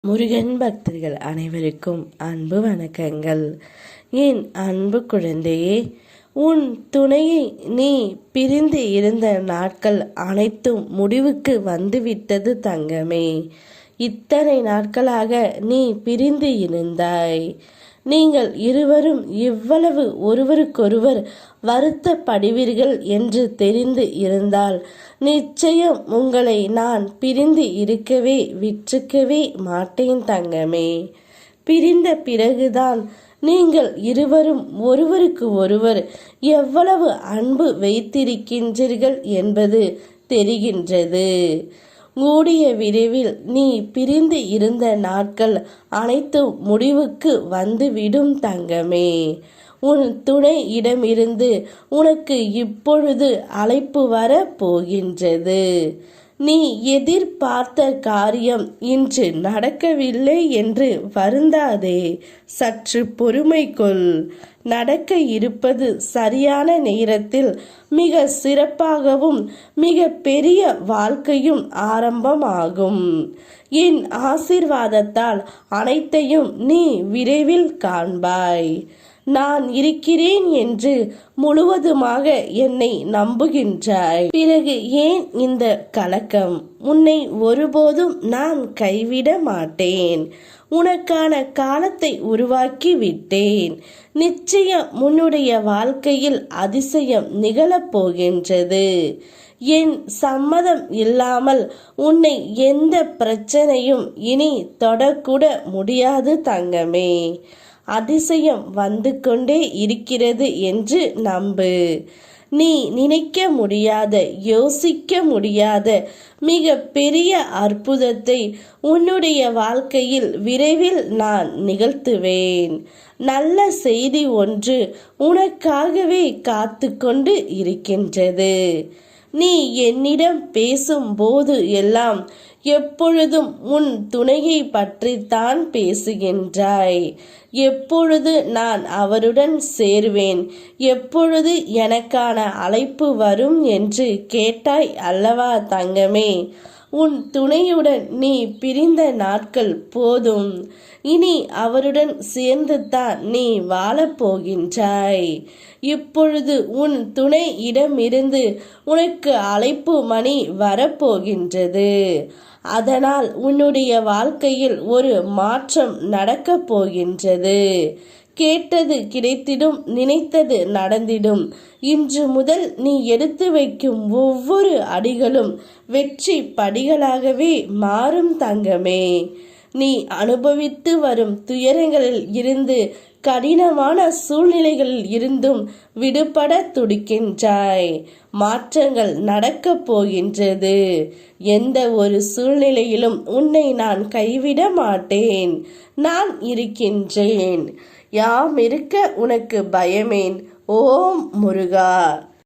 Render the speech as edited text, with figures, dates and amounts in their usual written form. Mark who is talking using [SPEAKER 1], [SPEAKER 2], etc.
[SPEAKER 1] முருகன் பக்தர்கள் அனைவருக்கும் அன்பு வணக்கங்கள். என் அன்பு குழந்தையே, உன் துணையை நீ பிரிந்து இருந்த நாட்கள் அனைத்தும் முடிவுக்கு வந்துவிட்டது தங்கமே. இத்தனை நாட்களாக நீ பிரிந்து இருந்தாய். நீங்கள் இருவரும் இவ்வளவு ஒருவருக்கொருவர் வருத்தப்படுவீர்கள் என்று தெரிந்து இருந்தால் நிச்சயம் உங்களை நான் பிரிந்து இருக்கவே விற்றுக்கவே மாட்டேன் தங்கமே. பிரிந்த பிறகுதான் நீங்கள் இருவரும் ஒருவருக்கு ஒருவர் எவ்வளவு அன்பு வைத்திருக்கின்றீர்கள் என்பது தெரிகின்றது. கூடிய விரைவில் நீ பிரிந்து இருந்த நாட்கள் அனைத்தும் முடிவுக்கு வந்துவிடும் தங்கமே. உன் துணையிடமிருந்து உனக்கு இப்பொழுது அழைப்பு வர போகின்றது. நீ எதிர்பார்த்த காரியம் இன்று நடக்கவில்லை என்று வருந்தாதே, சற்று பொறுமை கொள். நடக்க இருப்பது சரியான நேரத்தில் மிக சிறப்பாகவும் மிக பெரிய வாழ்க்கையும் ஆரம்பமாகும். என் ஆசீர்வாதத்தால் அனைத்தையும் நீ விரைவில் காண்பாய். நான் இருக்கிறேன் என்று முழுவதுமாக என்னை நம்புகின்றாய். பிறகு ஏன் இந்த கலக்கம்? உன்னை ஒருபோதும் நான் கைவிட மாட்டேன். உனக்கான காலத்தை உருவாக்கி விட்டேன். நிச்சயம் உன்னுடைய வாழ்க்கையில் அதிசயம் நிகழப்போகின்றது. என் சம்மதம் இல்லாமல் உன்னை எந்த பிரச்சனையும் இனி தொடக்கூட முடியாது தங்கமே. அதிசயம் வந்து கொண்டே இருக்கிறது என்று நம்பு. நீ நினைக்க முடியாத, யோசிக்க முடியாத மிக பெரிய அற்புதத்தை உன்னுடைய வாழ்க்கையில் விரைவில் நான் நிகழ்த்துவேன். நல்ல செய்தி ஒன்று உனக்காகவே காத்து கொண்டு இருக்கின்றது. நீ என்னிடம் பேசும்போது எல்லாம் எப்பொழுதும் உன் துணையை பற்றித்தான் பேசுகின்றாய். எப்பொழுது நான் அவருடன் சேர்வேன், எப்பொழுது எனக்கான அழைப்பு வரும் என்று கேட்டாய் அல்லவா தங்கமே. உன் துணையுடன் நீ பிரிந்த நாட்கள் போதும். இனி அவருடன் சேர்ந்துதான் நீ வாழப்போகின்றாய். இப்பொழுது உன் துணையிடமிருந்து உனக்கு அழைப்பு மணி வரப்போகின்றது. அதனால் உன்னுடைய வாழ்க்கையில் ஒரு மாற்றம் நடக்கப் போகின்றது. கேட்டது கிடைத்திடும், நினைத்தது நடந்திடும். இன்று முதல் நீ எடுத்து வைக்கும் ஒவ்வொரு அடிகளும் வெற்றி படிகளாகவே மாறும் தங்கமே. நீ அனுபவித்து வரும் துயரங்களில் இருந்து, கடினமான சூழ்நிலைகளில் இருந்தும் விடுபட துடிக்கின்றாய். மாற்றங்கள் நடக்கப் போகின்றது. எந்த ஒரு சூழ்நிலையிலும் உன்னை நான் கைவிட மாட்டேன். நான் இருக்கின்றேன். யாம் இருக்க உனக்கு பயமேன். ஓம் முருகா.